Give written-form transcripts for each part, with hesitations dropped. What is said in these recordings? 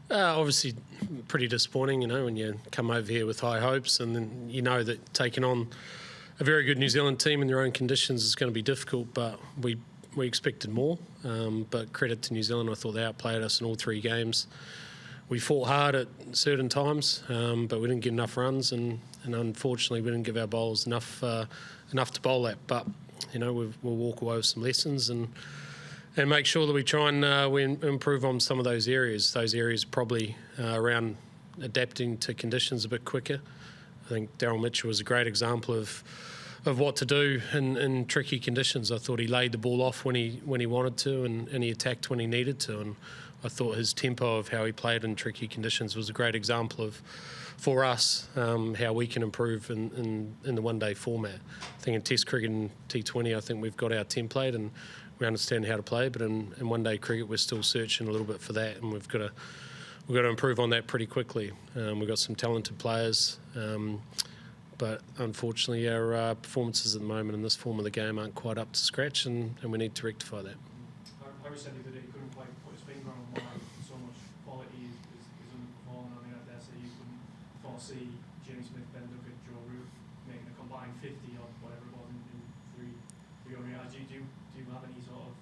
Obviously, pretty disappointing, when you come over here with high hopes and then you know that taking on a very good New Zealand team in their own conditions is going to be difficult, but we expected more. But credit to New Zealand, I thought they outplayed us in all 3 games. We fought hard at certain times, but we didn't get enough runs, and unfortunately we didn't give our bowlers enough to bowl at. But we'll walk away with some lessons and make sure that we try and we improve on some of those areas. Those areas probably around adapting to conditions a bit quicker. I think Daryl Mitchell was a great example of what to do in tricky conditions. I thought he laid the ball off when he wanted to, and he attacked when he needed to. And I thought his tempo of how he played in tricky conditions was a great example of, for us, how we can improve in the one-day format. I think in Test cricket and T20, I think we've got our template and we understand how to play. But in one-day cricket, we're still searching a little bit for that, and we've got to improve on that pretty quickly. We've got some talented players. But unfortunately, our performances at the moment in this form of the game aren't quite up to scratch, and we need to rectify that. Harry said that he couldn't quite put his finger on why so much quality is underperforming. I mean, I dare say you couldn't foresee James Smith, Ben Duckett, Joe Root making a combined 50 or whatever it was in 3 ODIs. Do you have any sort of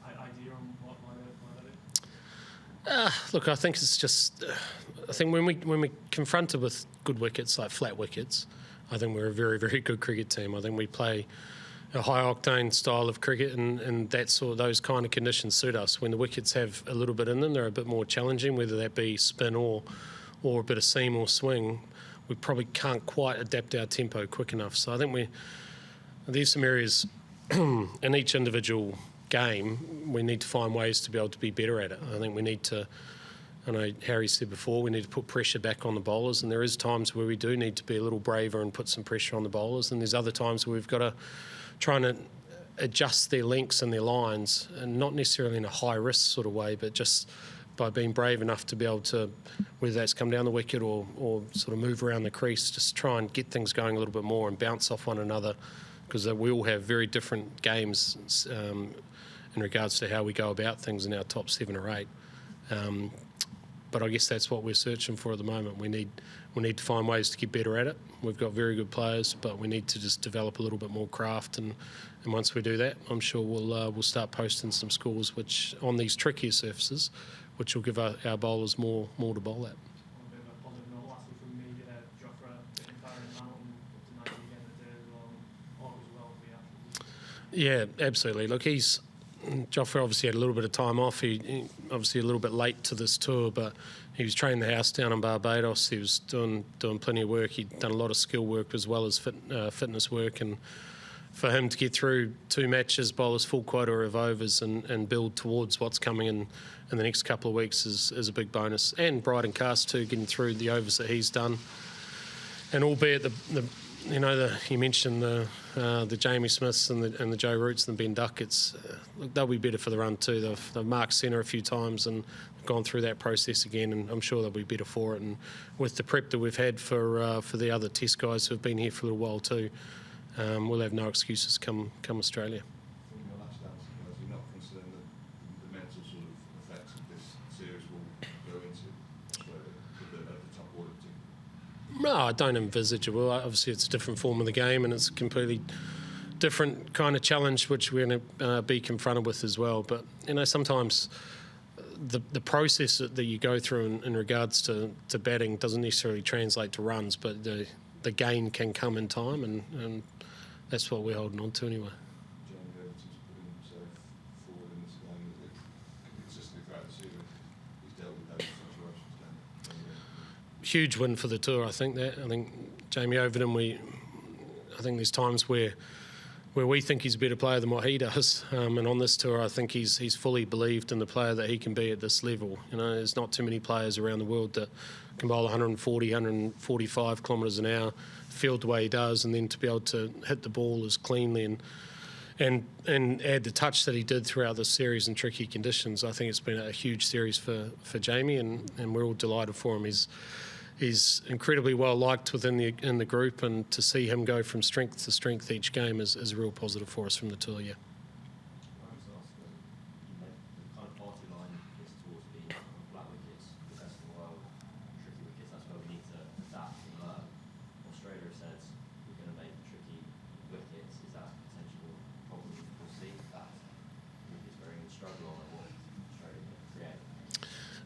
idea on why that is? Look, I think it's just. I think when we confronted with good wickets, like flat wickets, I think we're a very, very good cricket team. I think we play a high-octane style of cricket, and those kind of conditions suit us. When the wickets have a little bit in them, they're a bit more challenging, whether that be spin or a bit of seam or swing. We probably can't quite adapt our tempo quick enough. So I think there's some areas in each individual game we need to find ways to be able to be better at it. I think we need to. I know Harry said before, we need to put pressure back on the bowlers, and there is times where we do need to be a little braver and put some pressure on the bowlers, and there's other times where we've got to try and adjust their links and their lines, and not necessarily in a high-risk sort of way, but just by being brave enough to be able to, whether that's come down the wicket or sort of move around the crease, just try and get things going a little bit more and bounce off one another, because we all have very different games in regards to how we go about things in our top 7 or 8. But I guess that's what we're searching for at the moment. We need to find ways to get better at it. We've got very good players, but we need to just develop a little bit more craft. And once we do that, I'm sure we'll start posting some scores which on these trickier surfaces, which will give our bowlers more to bowl at. Yeah, absolutely. Look, Jofra obviously had a little bit of time off. He obviously a little bit late to this tour, but he was training the house down in Barbados. He was doing plenty of work. He'd done a lot of skill work as well as fitness work. And for him to get through 2 matches, bowl his full quota of overs and build towards what's coming in the next couple of weeks is a big bonus. And Brydon Cast too, getting through the overs that he's done. And albeit you mentioned the Jamie Smiths and the Joe Roots and the Ben Ducketts, look, they'll be better for the run too. They've marked centre a few times and gone through that process again, and I'm sure they'll be better for it. And with the prep that we've had for the other Test guys who've been here for a little while too, we'll have no excuses come Australia. From your last answer, you're not concerned that the mental sort of effects of this series will go into the top order team? No, I don't envisage it. Well, obviously it's a different form of the game, and it's a completely different kind of challenge which we're going to be confronted with as well. But sometimes the process that you go through in regards to batting doesn't necessarily translate to runs, but the gain can come in time, and that's what we're holding on to anyway. Jamie Overton's putting himself forward in this game consistently throughout the series. He's dealt with those situations. Huge win for the tour, I think. Jamie Overton, I think there's times where we think he's a better player than what he does, and on this tour I think he's fully believed in the player that he can be at this level. There's not too many players around the world that can bowl 140, 145 kilometres an hour, field the way he does, and then to be able to hit the ball as cleanly and add the touch that he did throughout this series in tricky conditions. I think it's been a huge series for Jamie, and we're all delighted for him. He's incredibly well liked within the group, and to see him go from strength to strength each game is a real positive for us from the tour. Yeah.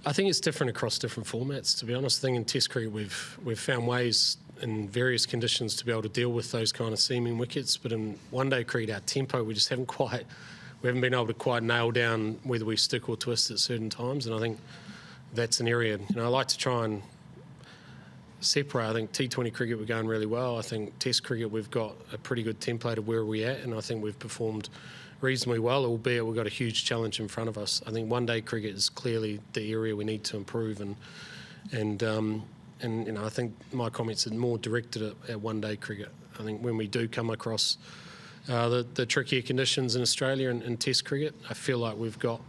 I think it's different across different formats, to be honest. I think in Test cricket we've found ways in various conditions to be able to deal with those kind of seaming wickets, but in one-day cricket, our tempo, we haven't been able to quite nail down whether we stick or twist at certain times, and I think that's an area, I like to try and separate. I think T20 cricket we're going really well. I think Test cricket we've got a pretty good template of where we're at, and I think we've performed reasonably well, albeit we've got a huge challenge in front of us. I think one-day cricket is clearly the area we need to improve, and I think my comments are more directed at one-day cricket. I think when we do come across the trickier conditions in Australia in Test cricket, I feel like we've got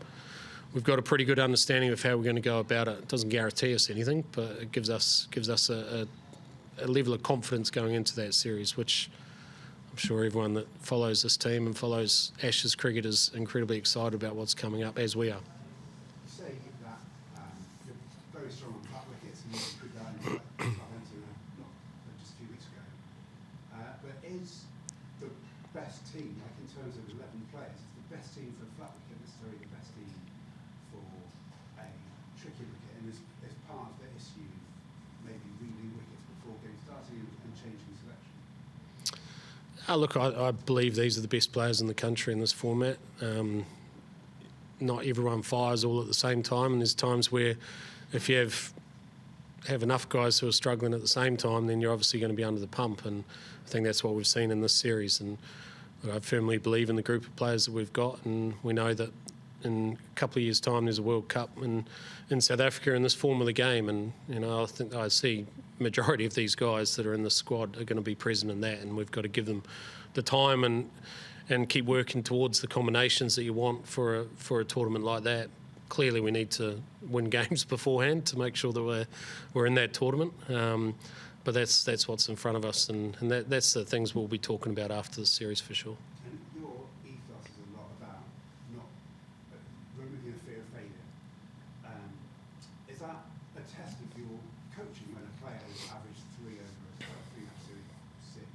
a pretty good understanding of how we're going to go about it. It doesn't guarantee us anything, but it gives us a level of confidence going into that series, which I'm sure everyone that follows this team and follows Ashes cricket is incredibly excited about what's coming up, as we are. You say that you're very strong on flat wickets, and you put that in not just a few weeks ago. But is the best team, like in terms of 11 players, is the best team for a flat wicket necessarily the best team for a tricky wicket? And is part of the issue maybe reading wickets before game starting and changing selection? Look, I believe these are the best players in the country in this format. Not everyone fires all at the same time, and there's times where if you have enough guys who are struggling at the same time, then you're obviously going to be under the pump, and I think that's what we've seen in this series. And I firmly believe in the group of players that we've got, and we know that in a couple of years' time there's a World Cup in South Africa in this form of the game, and I think I see majority of these guys that are in the squad are going to be present in that, and we've got to give them the time and keep working towards the combinations that you want for a tournament like that. Clearly we need to win games beforehand to make sure that we're in that tournament, but that's what's in front of us, and that's the things we'll be talking about after the series for sure. And your ethos is a lot about not removing the fear of failure. Is that a test of your coaching when a player has averaged 3 over a 3-match series, 6,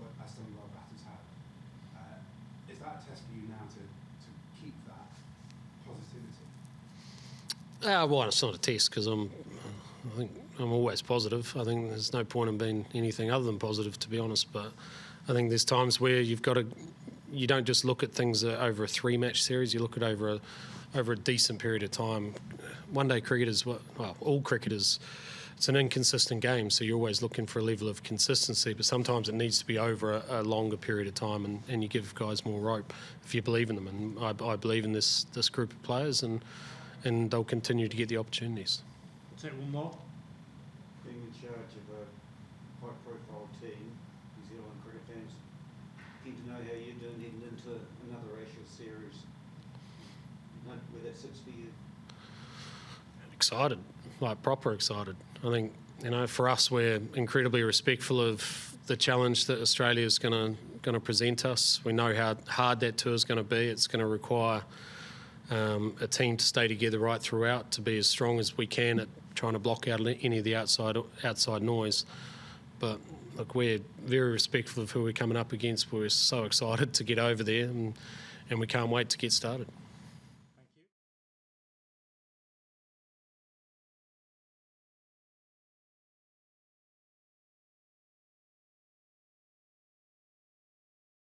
or as some of our batters have? Is that a test for you now to keep that positivity? Well, it's not a test because I think I'm always positive. I think there's no point in being anything other than positive, to be honest. But I think there's times where you don't just look at things over a 3-match series. You look at over a decent period of time. One-day cricket is all cricket is. It's an inconsistent game, so you're always looking for a level of consistency. But sometimes it needs to be over a longer period of time, and you give guys more rope if you believe in them. And I believe in this group of players, and they'll continue to get the opportunities. We'll take one more. Being in charge of a high-profile team, New Zealand cricket fans, keen to know how you're doing heading into another Ashes series. Where that sits for you? Excited, like proper excited. I think, for us, we're incredibly respectful of the challenge that Australia is going to present us. We know how hard that tour is going to be. It's going to require a team to stay together right throughout, to be as strong as we can at trying to block out any of the outside noise. But look, we're very respectful of who we're coming up against. We're so excited to get over there, and we can't wait to get started.